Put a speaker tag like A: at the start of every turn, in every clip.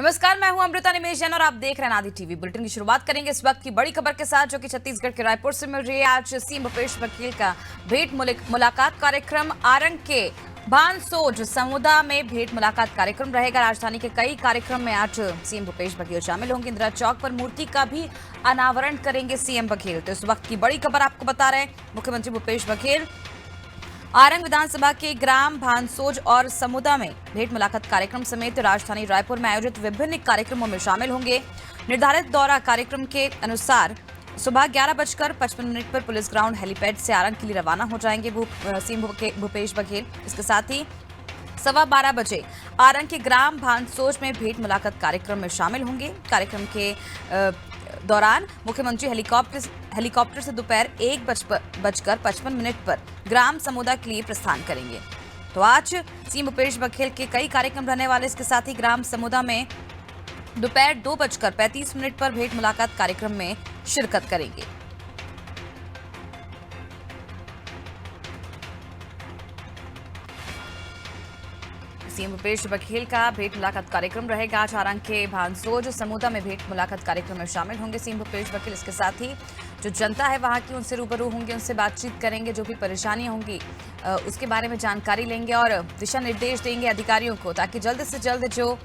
A: नमस्कार, मैं हूं अमृता निमेश जैन और आप देख रहे हैं आदि टीवी। बुलेटिन की शुरुआत करेंगे इस वक्त की बड़ी खबर के साथ, जो कि छत्तीसगढ़ के रायपुर से मिल रही है। आज सीएम भूपेश बघेल का भेंट मुलाकात कार्यक्रम आरंग के भानसोज समुदा में भेंट मुलाकात कार्यक्रम रहेगा। राजधानी के कई कार्यक्रम में आज सीएम भूपेश बघेल शामिल होंगे। इंदिरा चौक पर मूर्ति का भी अनावरण करेंगे सीएम बघेल। तो इस वक्त की बड़ी खबर आपको बता रहे हैं, मुख्यमंत्री भूपेश बघेल आरंग विधानसभा के ग्राम भानसोज और समुदा में भेंट मुलाकात कार्यक्रम समेत राजधानी रायपुर में आयोजित विभिन्न कार्यक्रमों में शामिल होंगे। निर्धारित दौरा कार्यक्रम के अनुसार सुबह 11:55 पर पुलिस ग्राउंड हेलीपैड से आरंग के लिए रवाना हो जाएंगे सीएम भूपेश बघेल। इसके साथ ही 12:15 बजे आरंग के ग्राम भानसोज में भेंट मुलाकात कार्यक्रम में शामिल होंगे। कार्यक्रम के दौरान मुख्यमंत्री हेलीकॉप्टर से दोपहर 1:55 पर ग्राम समुदा के लिए प्रस्थान करेंगे। तो आज सीएम भूपेश बघेल के कई कार्यक्रम रहने वाले। इसके साथ ही ग्राम समुदा में दोपहर 2:35 पर भेंट मुलाकात कार्यक्रम में शिरकत करेंगे। सीएम भूपेश बघेल का भेंट मुलाकात कार्यक्रम रहेगा। आज आरंग के भानसोज समुदा में भेंट मुलाकात कार्यक्रम में शामिल होंगे सीएम भूपेश बघेल। इसके साथ ही जो जनता है वहां की, उनसे रूबरू होंगे, उनसे बातचीत करेंगे। जो भी परेशानियां होंगी उसके बारे में जानकारी लेंगे और दिशा निर्देश देंगे अधिकारियों को, ताकि जल्द से जल्द जो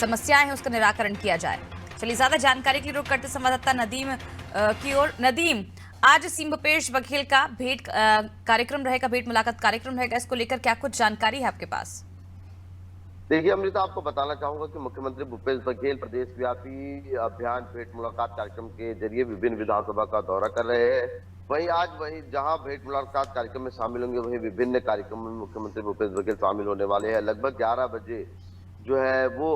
A: समस्याएं हैं उसका निराकरण किया जाए। चलिए, ज्यादा जानकारी के लिए रुक करते संवाददाता नदीम की ओर। नदीम, आज सीएम भूपेश बघेल का भेंट कार्यक्रम रहेगा, भेंट मुलाकात कार्यक्रम रहेगा, इसको लेकर क्या कुछ जानकारी है आपके पास?
B: देखिए अमृता, आपको बताना चाहूंगा कि मुख्यमंत्री भूपेश बघेल प्रदेश व्यापी अभियान भेंट मुलाकात कार्यक्रम के जरिए विभिन्न विधानसभा का दौरा कर रहे हैं। वहीं जहां भेंट मुलाकात कार्यक्रम में शामिल होंगे, वहीं विभिन्न कार्यक्रमों में मुख्यमंत्री भूपेश बघेल शामिल होने वाले हैं। लगभग 11 बजे जो है वो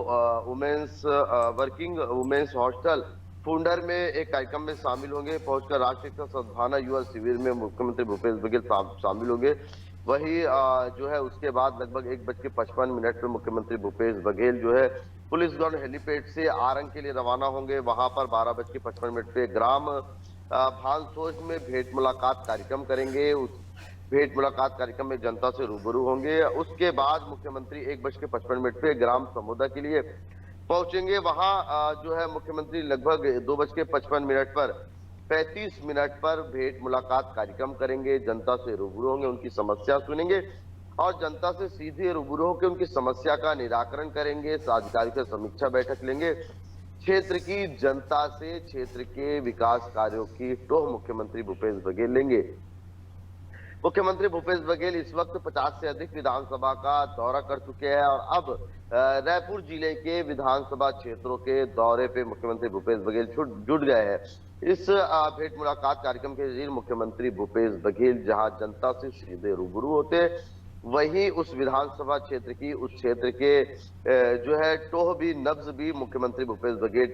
B: वर्किंग वुमेन्स हॉस्टल फुंडर में एक कार्यक्रम में शामिल होंगे। पहुंचकर राष्ट्रीय एकता सद्भावना युवा शिविर में मुख्यमंत्री भूपेश बघेल शामिल होंगे। वही जो है उसके बाद लगभग 1:55 पर मुख्यमंत्री भूपेश बघेल जो है पुलिस ग्राउंड हेलीपैड से आरंग के लिए रवाना होंगे। वहां पर 12:55 पे ग्राम भानसोज में भेंट मुलाकात कार्यक्रम करेंगे। उस भेंट मुलाकात कार्यक्रम में जनता से रूबरू होंगे। उसके बाद मुख्यमंत्री 1:55 पे ग्राम समुदा के लिए पहुंचेंगे। वहां जो है मुख्यमंत्री लगभग 2:55 पर 35 मिनट पर भेंट मुलाकात कार्यक्रम करेंगे। जनता से रूबरू होंगे, उनकी समस्या सुनेंगे और जनता से सीधे रूबरू होकर उनकी समस्या का निराकरण करेंगे। अधिकारी से समीक्षा बैठक लेंगे। क्षेत्र की जनता से क्षेत्र के विकास कार्यों की टोह मुख्यमंत्री भूपेश बघेल लेंगे। मुख्यमंत्री भूपेश बघेल इस वक्त 50 से अधिक विधानसभा का दौरा कर चुके हैं और अब रायपुर जिले के विधानसभा क्षेत्रों के दौरे पे मुख्यमंत्री भूपेश बघेल जुट गए हैं। इस भेंट मुलाकात कार्यक्रम के जरिए मुख्यमंत्री भूपेश बघेल जहां जनता से सीधे रूबरू होते, वहीं उस विधानसभा क्षेत्र की उस क्षेत्र के जो है टोह भी नब्ज भी मुख्यमंत्री भूपेश बघेल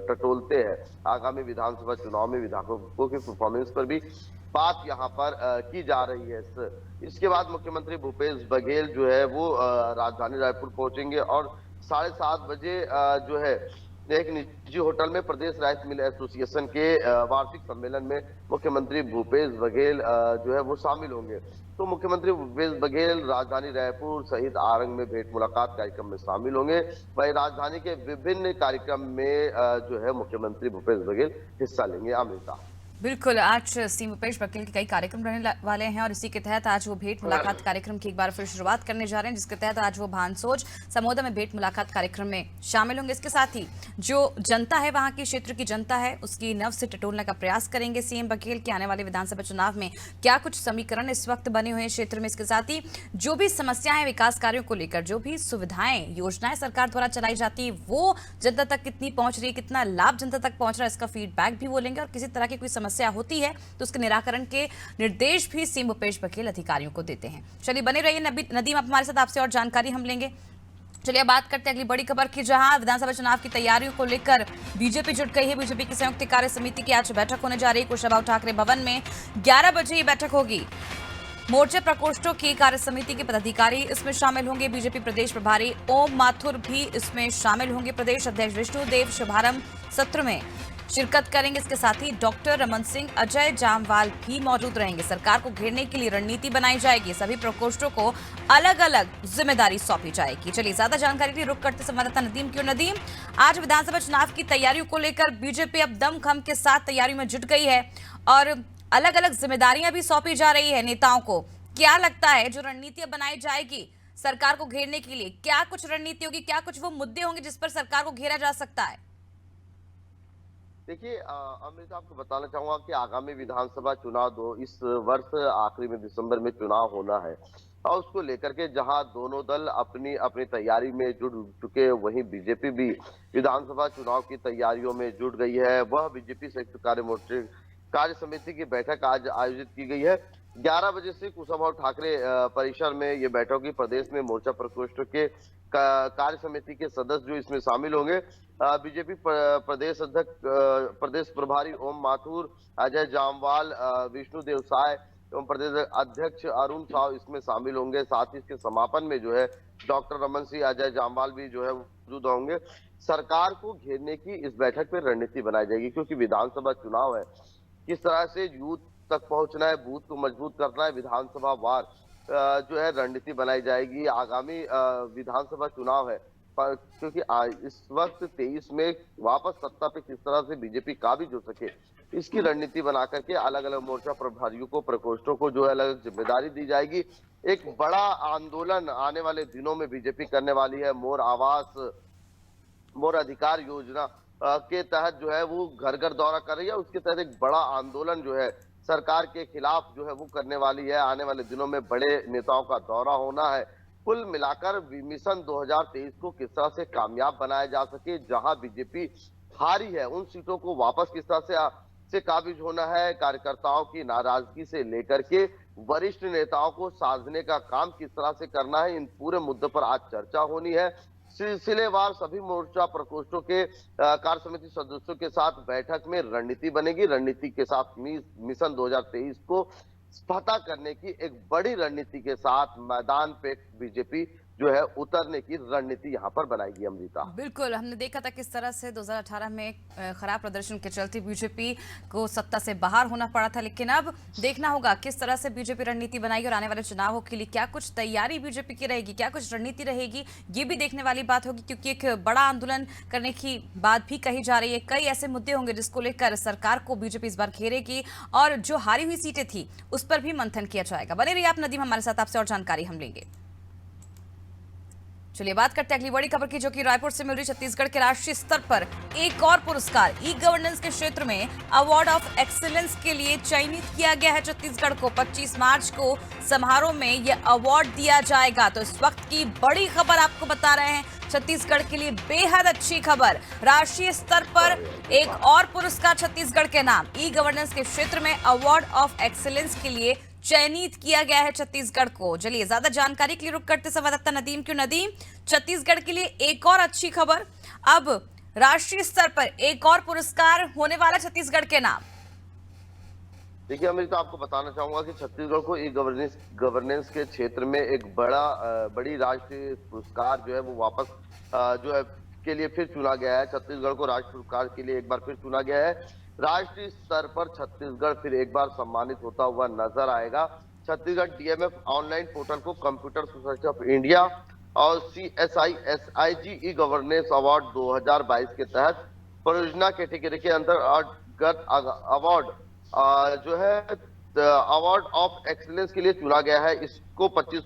B: टटोलते हैं। आगामी विधानसभा चुनाव में विधायकों के परफॉर्मेंस पर भी बात यहाँ पर की जा रही है। इसके बाद मुख्यमंत्री भूपेश बघेल जो है वो राजधानी रायपुर पहुंचेंगे और 7:30 बजे जो है एक निजी होटल में प्रदेश राइस मिल एसोसिएशन के वार्षिक सम्मेलन में मुख्यमंत्री भूपेश बघेल जो है वो शामिल होंगे। तो मुख्यमंत्री भूपेश बघेल राजधानी रायपुर सहित आरंग में भेंट मुलाकात कार्यक्रम में शामिल होंगे। वहीं राजधानी के विभिन्न कार्यक्रम में जो है मुख्यमंत्री भूपेश बघेल हिस्सा लेंगे। अमृता,
A: बिल्कुल, आज सीएम भूपेश बघेल के कई कार्यक्रम रहने वाले हैं और इसी के तहत आज वो भेंट मुलाकात कार्यक्रम की एक बार फिर शुरुआत करने जा रहे हैं, जिसके तहत आज वो भानसोज समुदा में भेंट मुलाकात कार्यक्रम में शामिल होंगे। इसके साथ ही जो जनता है, वहां की क्षेत्र की जनता है, उसकी नब्ज से टटोलने का प्रयास करेंगे सीएम बघेल के। आने वाले विधानसभा चुनाव में क्या कुछ समीकरण इस वक्त बने हुए हैं क्षेत्र में, इसके साथ ही जो भी समस्याएं विकास कार्यों को लेकर, जो भी सुविधाएं योजनाएं सरकार द्वारा चलाई जाती है, वो जनता तक कितनी पहुंच रही है, कितना लाभ जनता तक पहुंच रहा है, इसका फीडबैक भी वो लेंगे और किसी तरह की कोई समस्या होती है तो उसके निराकरण के निर्देश भी सीएम भूपेश बघेल अधिकारियों को देते हैं। चलिए, बने रहिए नदीम, आप हमारे साथ, आपसे और जानकारी हम लेंगे। चलिए, बात करते हैं अगली बड़ी खबर की, जहां विधानसभा चुनाव की तैयारियों को लेकर बीजेपी जुट गई है। बीजेपी की संयुक्त कार्य समिति की आज बैठक होने जा रही है कुशाभाऊ ठाकरे भवन में। 11 बजे ये बैठक होगी। मोर्चे प्रकोष्ठों की कार्य समिति के पदाधिकारी इसमें शामिल होंगे। बीजेपी प्रदेश प्रभारी ओम माथुर भी इसमें शामिल होंगे। प्रदेश अध्यक्ष विष्णुदेव शुभारंभ सत्र में शिरकत करेंगे। इसके साथ ही डॉक्टर रमन सिंह, अजय जामवाल भी मौजूद रहेंगे। सरकार को घेरने के लिए रणनीति बनाई जाएगी। सभी प्रकोष्ठों को अलग अलग जिम्मेदारी सौंपी जाएगी। चलिए ज्यादा जानकारी के लिए रुक करते संवाददाता नदीम की ओर। नदीम, आज विधानसभा चुनाव की तैयारियों को लेकर बीजेपी अब दमखम के साथ तैयारियों में जुट गई है और अलग अलग जिम्मेदारियां भी सौंपी जा रही है नेताओं को। क्या लगता है जो रणनीतियां बनाई जाएगी सरकार को घेरने के लिए, क्या कुछ रणनीति होगी, क्या कुछ वो मुद्दे होंगे जिस पर सरकार को घेरा जा सकता है?
B: देखिए अमृता, आपको बताना चाहूंगा कि आगामी विधानसभा चुनाव इस वर्ष आखिरी में दिसंबर में चुनाव होना है और उसको लेकर के जहां दोनों दल अपनी अपनी तैयारी में जुट चुके, वहीं बीजेपी भी विधानसभा चुनाव की तैयारियों में जुट गई है। वह बीजेपी संयुक्त कार्य समिति की बैठक आज आयोजित की गई है। 11 बजे से कुशाभाऊ ठाकरे परिसर में ये बैठक होगी। प्रदेश में मोर्चा प्रकोष्ठ के कार्य समिति के सदस्य जो इसमें शामिल होंगे, बीजेपी प्रदेश अध्यक्ष, प्रदेश प्रभारी ओम माथुर, अजय जामवाल, विष्णु देव साय एवं प्रदेश अध्यक्ष अरुण साव इसमें शामिल होंगे। साथ ही इसके समापन में जो है डॉक्टर रमन सिंह, अजय जामवाल भी जो है मौजूद होंगे। सरकार को घेरने की इस बैठक में रणनीति बनाई जाएगी, क्योंकि विधानसभा चुनाव है। किस तरह से यूथ तक पहुंचना है, बूथ को मजबूत करना है, विधानसभा वार जो है रणनीति बनाई जाएगी। आगामी विधानसभा चुनाव है, क्योंकि इस वक्त 23 में वापस सत्ता पे किस तरह से बीजेपी काबिज हो सके, इसकी रणनीति बना करके अलग अलग मोर्चा प्रभारियों को, प्रकोष्ठों को जो है अलग जिम्मेदारी दी जाएगी। एक बड़ा आंदोलन आने वाले दिनों में बीजेपी करने वाली है। मोर आवास, मोर अधिकार योजना के तहत जो है वो घर घर दौरा कर रही है। उसके तहत एक बड़ा आंदोलन जो है सरकार के खिलाफ जो है वो करने वाली है। आने वाले दिनों में बड़े नेताओं का दौरा होना है। कुल मिलाकर मिशन 2023 को किस तरह से कामयाब बनाया जा सके, जहां बीजेपी हारी है उन सीटों को वापस किस तरह से काबिज होना है, कार्यकर्ताओं की नाराजगी से लेकर के वरिष्ठ नेताओं को साधने का काम किस तरह से करना है, इन पूरे मुद्दे पर आज चर्चा होनी है। सिलसिलेवार सभी मोर्चा प्रकोष्ठों के कार्य समिति सदस्यों के साथ बैठक में रणनीति बनेगी। रणनीति के साथ मिशन 2023 को फतह करने की एक बड़ी रणनीति के साथ मैदान पे बीजेपी जो है उतरने की रणनीति यहाँ पर बनाएगी। अमृता,
A: बिल्कुल, हमने देखा था किस तरह से 2018 में खराब प्रदर्शन के चलते बीजेपी को सत्ता से बाहर होना पड़ा था, लेकिन अब देखना होगा किस तरह से बीजेपी रणनीति बनाएगी और आने वाले चुनावों के लिए क्या कुछ तैयारी बीजेपी की रहेगी, क्या कुछ रणनीति रहेगी, ये भी देखने वाली बात होगी। क्योंकि एक बड़ा आंदोलन करने की बात भी कही जा रही है। कई ऐसे मुद्दे होंगे जिसको लेकर सरकार को बीजेपी इस बार घेरेगी और जो हारी हुई सीटें थी उस पर भी मंथन किया जाएगा। बने रहिए आप नदीम हमारे साथ, आपसे और जानकारी हम लेंगे। चलिए बात करते हैं अगली बड़ी खबर की, जो कि रायपुर से मिल रही। छत्तीसगढ़ के राष्ट्रीय स्तर पर एक और पुरस्कार ई गवर्नेंस के क्षेत्र में अवार्ड ऑफ एक्सीलेंस के लिए चयनित किया गया है। छत्तीसगढ़ को 25 मार्च को समारोह में यह अवार्ड दिया जाएगा। तो इस वक्त की बड़ी खबर आपको बता रहे हैं, छत्तीसगढ़ के लिए बेहद अच्छी खबर। राष्ट्रीय स्तर पर एक और पुरस्कार छत्तीसगढ़ के नाम, ई गवर्नेंस के क्षेत्र में अवार्ड ऑफ एक्सीलेंस के लिए चयनित किया गया है छत्तीसगढ़ को। चलिए ज्यादा जानकारी के लिए रुक करते संवाददाता नदीम क्यों। नदीम, छत्तीसगढ़ के लिए एक और अच्छी खबर, अब राष्ट्रीय स्तर पर एक और पुरस्कार होने वाला छत्तीसगढ़ के नाम।
B: देखिए अमृता, आपको बताना चाहूंगा कि छत्तीसगढ़ को ई गवर्नेंस के क्षेत्र में एक बड़ी राष्ट्रीय पुरस्कार जो है वो वापस जो है के लिए फिर चुना गया है। छत्तीसगढ़ को राष्ट्रीय पुरस्कार के लिए एक बार फिर चुना गया है। राष्ट्रीय स्तर पर छत्तीसगढ़ फिर एक बार सम्मानित होता हुआ नजर आएगा। छत्तीसगढ़ डीएमएफ ऑनलाइन पोर्टल को कंप्यूटर सोसाइटी ऑफ इंडिया और CSISIG ई गवर्नेंस अवार्ड 2022 के तहत परियोजना कैटेगरी के अंतर्गत अवार्ड जो है अवार्ड ऑफ एक्सीलेंस के लिए चुना गया है। इसको 25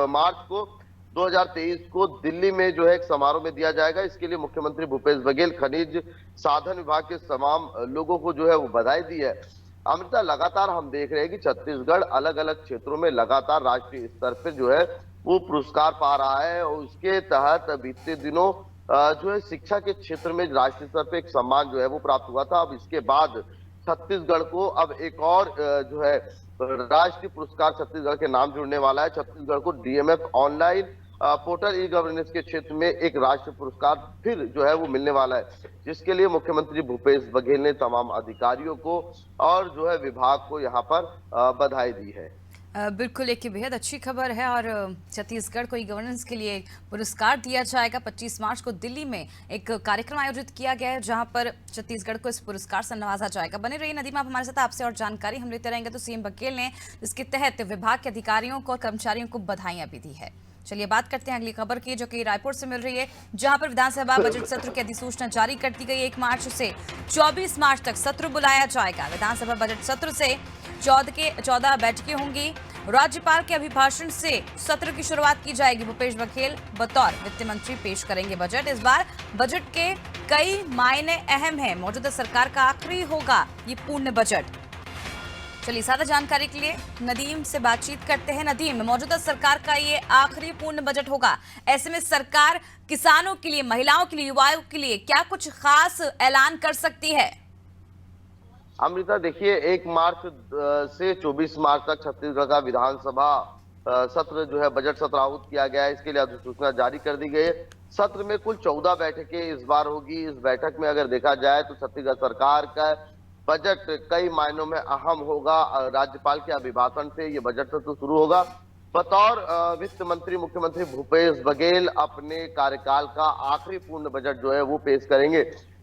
B: मार्च को 2023 को दिल्ली में जो है एक समारोह में दिया जाएगा। इसके लिए मुख्यमंत्री भूपेश बघेल, खनिज साधन विभाग के तमाम लोगों को जो है वो बधाई दी है। अमृता, लगातार हम देख रहे हैं कि छत्तीसगढ़ अलग अलग क्षेत्रों में लगातार राष्ट्रीय स्तर पर जो है वो पुरस्कार पा रहा है और उसके तहत बीते दिनों जो है शिक्षा के क्षेत्र में राष्ट्रीय स्तर पर एक सम्मान जो है वो प्राप्त हुआ था। अब इसके बाद छत्तीसगढ़ को अब एक और जो है राष्ट्रीय पुरस्कार छत्तीसगढ़ के नाम जुड़ने वाला है। छत्तीसगढ़ को DMF online portal e governance के क्षेत्र में एक राष्ट्रीय पुरस्कार फिर जो है वो मिलने वाला है, जिसके लिए मुख्यमंत्री भूपेश बघेल ने तमाम अधिकारियों को और जो है विभाग को यहाँ पर बधाई दी है।
A: बिल्कुल एक बेहद अच्छी खबर है और छत्तीसगढ़ को ई गवर्नेंस के लिए पुरस्कार दिया जाएगा। 25 मार्च को दिल्ली में एक कार्यक्रम आयोजित किया गया है जहां पर छत्तीसगढ़ को इस पुरस्कार से नवाजा जाएगा। बने रहिए नदीम, आप हमारे साथ, आपसे और जानकारी हम लेते रहेंगे। तो सीएम बघेल ने इसके तहत विभाग के अधिकारियों को और कर्मचारियों को बधाइयां भी दी है। चलिए बात करते हैं अगली खबर की, जो कि रायपुर से मिल रही है, जहां पर विधानसभा बजट सत्र की अधिसूचना जारी कर दी गई। 1 मार्च से 24 मार्च तक सत्र बुलाया जाएगा। विधानसभा बजट सत्र से 14 बैठकें होंगी। राज्यपाल के अभिभाषण से सत्र की शुरुआत की जाएगी। भूपेश बघेल बतौर वित्त मंत्री पेश करेंगे बजट। इस बार बजट के कई मायने अहम हैं। मौजूदा सरकार का आखिरी होगा ये पूर्ण बजट। चलिए ज्यादा जानकारी के लिए नदीम से बातचीत करते हैं। नदीम, मौजूदा सरकार का ये आखिरी पूर्ण बजट होगा, ऐसे में सरकार किसानों के लिए, महिलाओं के लिए, युवाओं के लिए क्या कुछ खास ऐलान कर सकती है?
B: अमृता, देखिए 1 मार्च से 24 मार्च तक छत्तीसगढ़ का विधानसभा सत्र जो है बजट सत्र आहूत किया गया है। इसके लिए अधिसूचना जारी कर दी गई है। सत्र में कुल 14 बैठकें इस बार होगी। इस बैठक में अगर देखा जाए तो छत्तीसगढ़ सरकार का बजट कई मायनों में अहम होगा। राज्यपाल के अभिभाषण से ये बजट सत्र शुरू होगा। बतौर वित्त मंत्री मुख्यमंत्री भूपेश बघेल अपने कार्यकाल का आखिरी पूर्ण बजट जो है वो पेश करेंगे।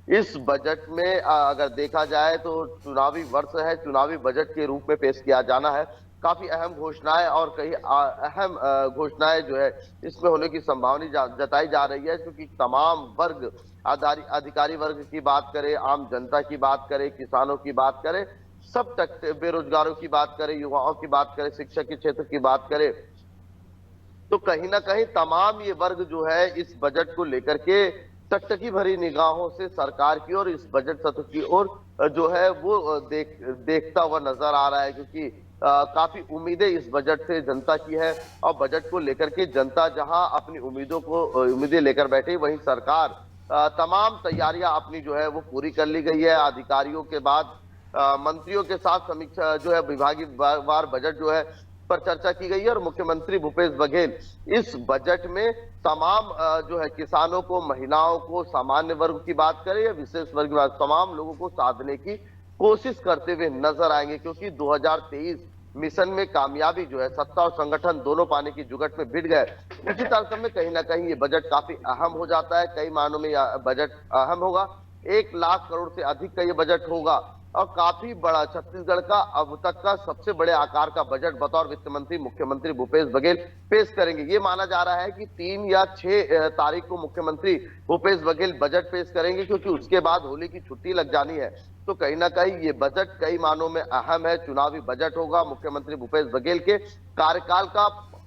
B: इस बजट में अगर देखा जाए तो चुनावी वर्ष है, चुनावी बजट के रूप में पेश किया जाना है। काफी अहम घोषणाएं और कई अहम घोषणाएं जो है इसमें होने की संभावना जताई जा रही है, क्योंकि तमाम वर्ग, अधिकारी वर्ग की बात करें, आम जनता की बात करें, किसानों की बात करें, सब तक, बेरोजगारों की बात करें, युवाओं की बात करें, शिक्षा के क्षेत्र की बात करें, तो कहीं ना कहीं तमाम ये वर्ग जो है इस बजट को लेकर के टकटकी भरी निगाहों से सरकार की और इस बजट सत्र की ओर जो है वो देखता हुआ नजर आ रहा है, क्योंकि काफी उम्मीदें इस बजट से जनता की है। और बजट को लेकर के जनता जहां अपनी उम्मीदें लेकर बैठी, वहीं सरकार तमाम तैयारियां अपनी जो है वो पूरी कर ली गई है। अधिकारियों के बाद मंत्रियों के साथ समीक्षा जो है विभागीय वार बजट जो है पर चर्चा की गई है। और मुख्यमंत्री भूपेश बघेल इस बजट में तमाम जो है किसानों को, महिलाओं को, सामान्य वर्ग की बात करें या विशेष वर्ग की बात, तमाम लोगों को साधने की कोशिश करते हुए नजर आएंगे, क्योंकि 2023 मिशन में कामयाबी जो है सत्ता और संगठन दोनों पाने की जुगट में भिड़ गए। उसी तरह में कहीं ना कहीं ये बजट काफी अहम हो जाता है। कई मायनों में यह बजट अहम होगा। 1 लाख करोड़ से अधिक का ये बजट होगा और काफी बड़ा, छत्तीसगढ़ का अब तक का सबसे बड़े आकार का बजट बतौर वित्त मंत्री मुख्यमंत्री भूपेश बघेल पेश करेंगे। ये माना जा रहा है कि 3 या 6 तारीख को मुख्यमंत्री भूपेश बघेल बजट पेश करेंगे, क्योंकि उसके बाद होली की छुट्टी लग जानी है। तो कहीं ना कहीं ये बजट कई मानों में अहम है। चुनावी बजट होगा। मुख्यमंत्री भूपेश बघेल के कार्यकाल का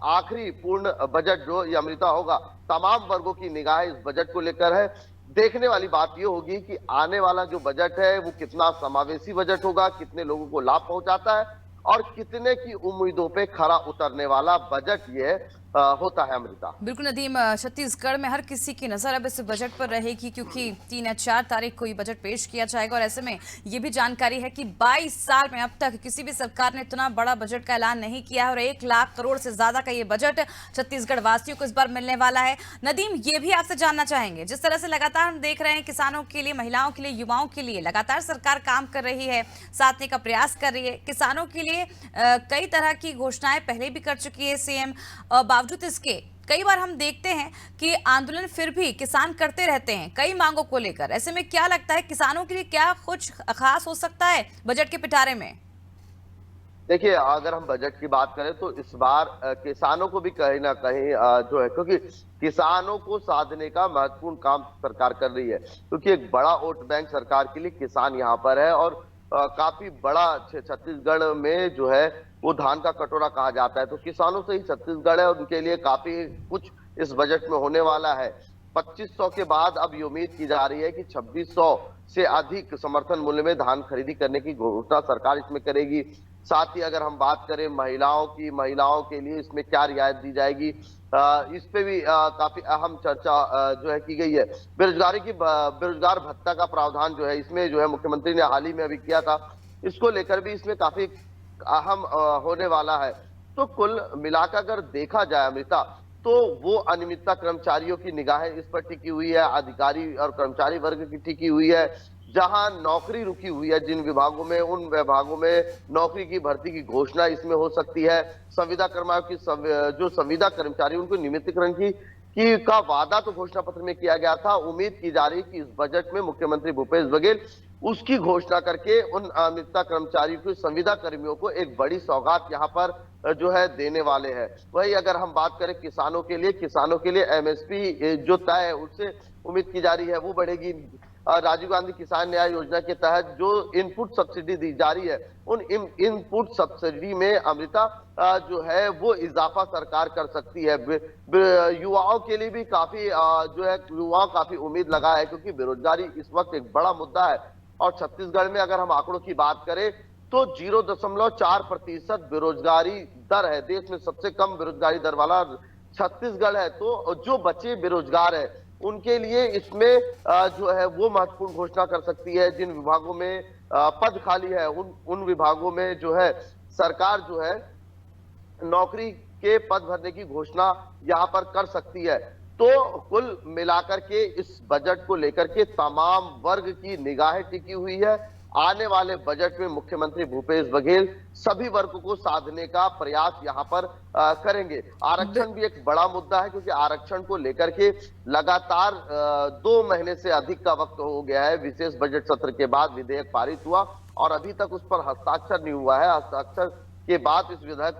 B: आखिरी पूर्ण बजट जो ये अमृता होगा। तमाम वर्गों की निगाह इस बजट को लेकर है। देखने वाली बात यह होगी कि आने वाला जो बजट है वो कितना समावेशी बजट होगा, कितने लोगों को लाभ पहुंचाता है और कितने की उम्मीदों पे खरा उतरने वाला बजट ये होता है। अमृता,
A: बिल्कुल नदीम, छत्तीसगढ़ में हर किसी की नजर अब इस बजट पर रहेगी, क्योंकि 3 या 4 तारीख को ये बजट पेश किया जाएगा। और ऐसे में ये भी जानकारी है कि 22 साल में अब तक किसी भी सरकार ने इतना बड़ा बजट का ऐलान नहीं किया है और 1 लाख करोड़ से ज्यादा का ये बजट छत्तीसगढ़ वासियों को इस बार मिलने वाला है। नदीम, ये भी आपसे जानना चाहेंगे, जिस तरह से लगातार हम देख रहे हैं किसानों के लिए, महिलाओं के लिए, युवाओं के लिए लगातार सरकार काम कर रही है, साधने का प्रयास कर रही है। किसानों के लिए कई तरह की घोषणाएं पहले भी कर चुकी है सीएम। बावजूद इसके कई बार हम देखते हैं कि आंदोलन फिर भी किसान करते रहते हैं कई मांगों को लेकर। ऐसे में क्या लगता है किसानों के लिए क्या कुछ खास हो सकता है बजट के पिटारे में?
B: देखिए, अगर हम बजट की बात करें तो इस बार किसानों को भी कहीं ना कहीं जो है, क्योंकि किसानों को साधने का महत्वपूर्ण काम सरकार कर रही है, क्योंकि एक बड़ा वोट बैंक सरकार के लिए किसान यहाँ पर है। और काफी बड़ा छत्तीसगढ़ में जो है वो धान का कटोरा कहा जाता है, तो किसानों से ही छत्तीसगढ़ है और उनके लिए काफी कुछ इस बजट में होने वाला है। 2500 के बाद अब ये उम्मीद की जा रही है कि 2600 से अधिक समर्थन मूल्य में धान खरीदी करने की घोषणा सरकार इसमें करेगी। साथ ही अगर हम बात करें महिलाओं की, महिलाओं के लिए इसमें क्या रियायत दी जाएगी, इस पे भी काफी अहम चर्चा जो है की गई है। बेरोजगार भत्ता का प्रावधान जो है इसमें जो है मुख्यमंत्री ने हाल ही में अभी किया था, इसको लेकर भी इसमें काफी अहम होने वाला है। तो कुल मिलाकर अगर देखा जाए अमृता, तो वो अनियमितता कर्मचारियों की निगाहें इस पर टिकी हुई है, अधिकारी और कर्मचारी वर्ग की टिकी हुई है। जहां नौकरी रुकी हुई है जिन विभागों में, उन विभागों में नौकरी की भर्ती की घोषणा इसमें हो सकती है। संविदा कर्मचारियों की जो संविदा कर्मचारी उनको नियमितीकरण की का वादा तो घोषणा पत्र में किया गया था। उम्मीद की जा रही कि इस बजट में मुख्यमंत्री भूपेश बघेल उसकी घोषणा करके उन अनियमितता कर्मचारियों को, संविदा कर्मियों को एक बड़ी सौगात यहाँ पर जो है देने वाले हैं। वही अगर हम बात करें किसानों के लिए एमएसपी जो तय है उससे उम्मीद की जा रही है वो बढ़ेगी। राजीव गांधी किसान न्याय योजना के तहत जो इनपुट सब्सिडी दी जा रही है, उन इनपुट सब्सिडी में अमृता जो है वो इजाफा सरकार कर सकती है। युवाओं के लिए भी काफी जो है युवाओं काफी उम्मीद लगा है, क्योंकि बेरोजगारी इस वक्त एक बड़ा मुद्दा है। और छत्तीसगढ़ में अगर हम आंकड़ों की बात करें तो 0.4% बेरोजगारी दर है। देश में सबसे कम बेरोजगारी दर वाला छत्तीसगढ़ है। तो जो बच्चे बेरोजगार है उनके लिए इसमें जो है वो महत्वपूर्ण घोषणा कर सकती है। जिन विभागों में पद खाली है उन विभागों में जो है सरकार जो है नौकरी के पद भरने की घोषणा यहां पर कर सकती है। तो कुल मिलाकर के इस बजट को लेकर के तमाम वर्ग की निगाहें टिकी हुई है। आने वाले बजट में मुख्यमंत्री भूपेश बघेल सभी वर्ग को साधने का प्रयास यहां पर करेंगे। आरक्षण भी एक बड़ा मुद्दा है, क्योंकि आरक्षण को लेकर के लगातार 2 महीने से अधिक का वक्त हो गया है। विशेष बजट सत्र के बाद विधेयक पारित हुआ और अभी तक उस पर हस्ताक्षर नहीं हुआ है। हस्ताक्षर के बाद इस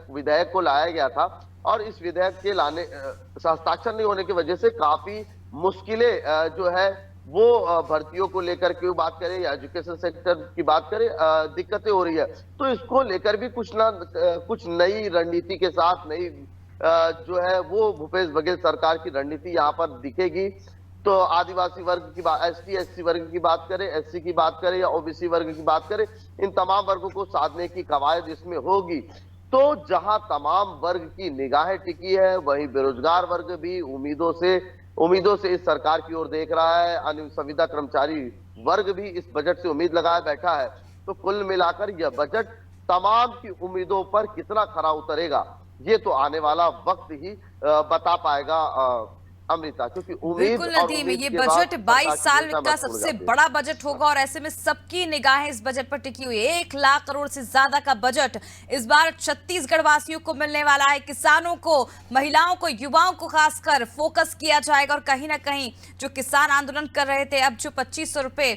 B: विधेयक को लाया गया था और इस विधेयक के लाने हस्ताक्षर नहीं होने की वजह से काफी मुश्किलें जो है वो भर्तियों को लेकर के बात करें या एजुकेशन सेक्टर की बात करें, दिक्कतें हो रही है। तो इसको लेकर भी कुछ नई रणनीति के साथ नई जो है वो भूपेश बघेल सरकार की रणनीति यहाँ पर दिखेगी। तो आदिवासी वर्ग की बात, एसटी एससी वर्ग की बात करें, एससी की बात करें या ओबीसी वर्ग की बात करें, इन तमाम वर्गों को साधने की कवायद इसमें होगी। तो जहां तमाम वर्ग की निगाहें टिकी है, वहीं बेरोजगार वर्ग भी उम्मीदों से इस सरकार की ओर देख रहा है। संविदा कर्मचारी वर्ग भी इस बजट से उम्मीद लगाए बैठा है। तो कुल मिलाकर यह बजट तमाम की उम्मीदों पर कितना खरा उतरेगा, ये तो आने वाला वक्त ही बता पाएगा अमृता, क्योंकि
A: बिल्कुल नदीम, ये बजट 22 साल का सबसे बड़ा बजट होगा और ऐसे में सबकी निगाहें इस बजट पर टिकी हुई है। 1 लाख करोड़ से ज्यादा का बजट इस बार छत्तीसगढ़ वासियों को मिलने वाला है। किसानों को, महिलाओं को, युवाओं को खासकर फोकस किया जाएगा और कहीं ना कहीं जो किसान आंदोलन कर रहे थे, अब जो 2500 रुपए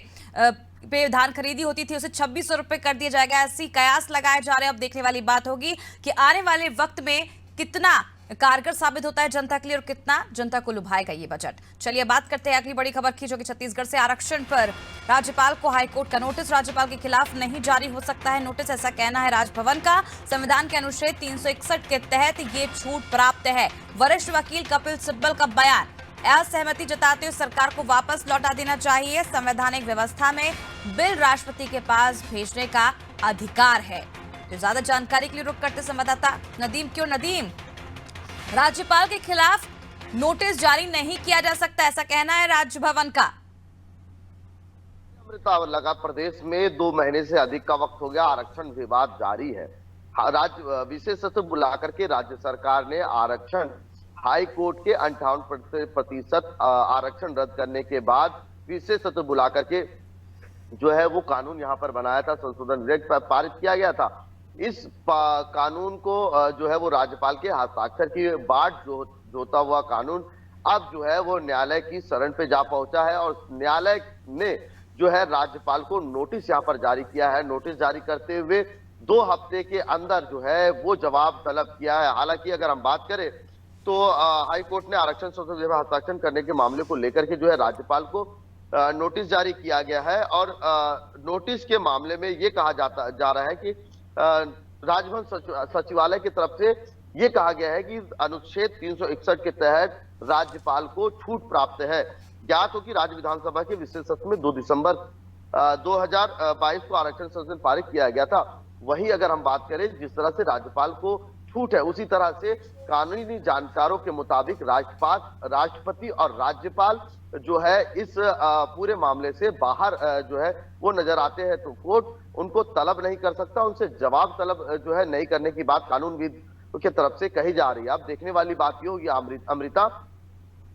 A: पे धान खरीदी होती थी उसे 2600 रुपए कर दिया जाएगा। ऐसी कयास लगाए जा रहे हैं। अब देखने वाली बात होगी कि आने वाले वक्त में कितना कारगर साबित होता है जनता के लिए और कितना जनता को लुभाएगा ये बजट। चलिए बात करते हैं अगली बड़ी खबर की, जो कि छत्तीसगढ़ से आरक्षण पर राज्यपाल को हाईकोर्ट का नोटिस। राज्यपाल के खिलाफ नहीं जारी हो सकता है नोटिस, ऐसा कहना है राजभवन का। संविधान के अनुच्छेद 361 के तहत ये छूट प्राप्त है। वरिष्ठ वकील कपिल सिब्बल का बयान, असहमति जताते हुए सरकार को वापस लौटा देना चाहिए। संवैधानिक व्यवस्था में बिल राष्ट्रपति के पास भेजने का अधिकार है। तो ज्यादा जानकारी के लिए रुक करते संवाददाता नदीम। क्यों नदीम, राज्यपाल के खिलाफ नोटिस जारी नहीं किया जा सकता, ऐसा कहना है राजभवन का।
B: अमृता, लगा प्रदेश में 2 महीने से अधिक का वक्त हो गया, आरक्षण विवाद जारी है। विशेष सत्र बुलाकर के राज्य सरकार ने आरक्षण, हाई कोर्ट के 58% आरक्षण रद्द करने के बाद विशेष सत्र बुलाकर के जो है वो कानून यहाँ पर बनाया था, संशोधन विधेयक पारित किया गया था। इस कानून को जो है वो राज्यपाल के हस्ताक्षर की बाट जोता हुआ कानून अब जो है वो न्यायालय की शरण पे जा पहुंचा है और न्यायालय ने जो है राज्यपाल को नोटिस यहाँ पर जारी किया है। नोटिस जारी करते हुए 2 हफ्ते के अंदर जो है वो जवाब तलब किया है। हालांकि अगर हम बात करें तो हाई कोर्ट ने आरक्षण संशोधन में हस्ताक्षर करने के मामले को लेकर के जो है राज्यपाल को नोटिस जारी किया गया है और नोटिस के मामले में ये कहा जा रहा है कि राजभवन सचिवालय की तरफ से ये कहा गया है कि अनुच्छेद 361 के तहत राज्यपाल को छूट प्राप्त है। ज्ञात हो कि राज्य विधानसभा के विशेष सत्र में 2 दिसंबर 2022 को आरक्षण संशोधन पारित किया गया था। वही अगर हम बात करें जिस तरह से राज्यपाल को छूट है, उसी तरह से कानूनी जानकारों के मुताबिक राष्ट्रपति और राज्यपाल जो है इस पूरे मामले से बाहर जो है वो नजर आते हैं। तो कोर्ट उनको तलब नहीं कर सकता, उनसे जवाब तलब जो है नहीं करने की बात कानूनविद की तरफ से कही जा रही है। अब देखने वाली बात ये होगी अमृता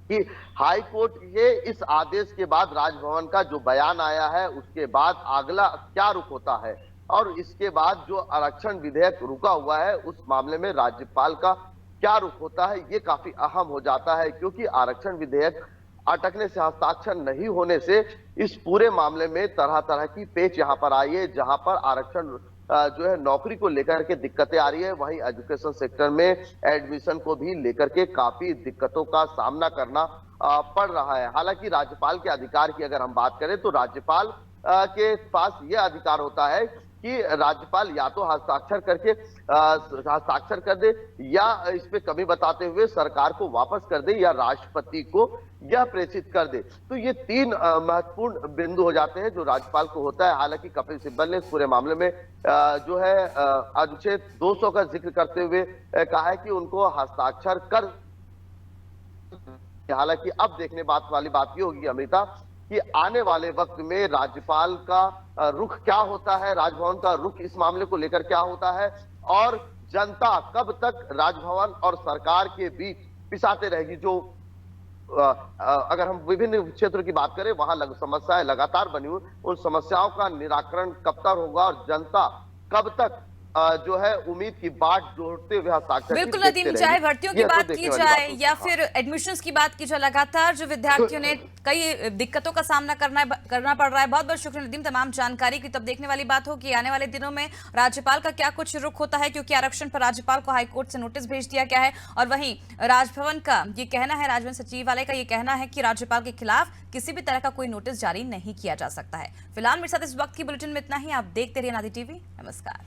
B: कि हाई कोर्ट के इस आदेश के बाद राजभवन का जो बयान आया है उसके बाद अगला क्या रुख होता है, और इसके बाद जो आरक्षण विधेयक रुका हुआ है उस मामले में राज्यपाल का क्या रुख होता है, ये काफी अहम हो जाता है। क्योंकि आरक्षण विधेयक अटकने से, हस्ताक्षर नहीं होने से इस पूरे मामले में तरह तरह की पेच यहाँ पर आई है, जहां पर आरक्षण जो है नौकरी को लेकर के दिक्कतें आ रही है, वहीं एजुकेशन सेक्टर में एडमिशन को भी लेकर के काफी दिक्कतों का सामना करना पड़ रहा है। हालांकि राज्यपाल के अधिकार की अगर हम बात करें तो राज्यपाल के पास यह अधिकार होता है कि राज्यपाल या तो हस्ताक्षर कर दे या इस पे कमी बताते हुए सरकार को वापस कर दे या राष्ट्रपति को यह प्रेषित कर दे। तो ये तीन महत्वपूर्ण बिंदु हो जाते हैं जो राज्यपाल को होता है। हालांकि कपिल सिब्बल ने इस पूरे मामले में जो है अनुच्छेद 200 का जिक्र करते हुए कहा है कि उनको हस्ताक्षर कर। हालांकि अब देखने वाली बात ये होगी अमृता कि आने वाले वक्त में राज्यपाल का रुख क्या होता है, राजभवन का रुख इस मामले को लेकर क्या होता है, और जनता कब तक राजभवन और सरकार के बीच पिसाते रहेगी। जो अगर हम विभिन्न क्षेत्रों की बात करें वहां समस्याएं लगातार बनी हुई, उन समस्याओं का निराकरण कब तक होगा और जनता कब तक जो है उम्मीद की बाट जोड़ते हुए हस्ताक्षर
A: बिल्कुल नदीम, चाहे भर्तियों की बात की जाए या फिर एडमिशंस की बात की जाए, लगातार जो विद्यार्थियों ने कई दिक्कतों का सामना करना पड़ रहा है। बहुत बहुत शुक्रिया नदीम तमाम जानकारी की। तब देखने वाली बात हो कि आने वाले दिनों में राज्यपाल का क्या कुछ रुख होता है, क्योंकि आरक्षण पर राज्यपाल को हाईकोर्ट से नोटिस भेज दिया गया है। और वहीं राजभवन का ये कहना है, राजभवन सचिवालय का ये कहना है कि राज्यपाल के खिलाफ किसी भी तरह का कोई नोटिस जारी नहीं किया जा सकता है। फिलहाल मेरे साथ इस वक्त की बुलेटिन में इतना ही। आप देखते रहिए नादी टीवी। नमस्कार।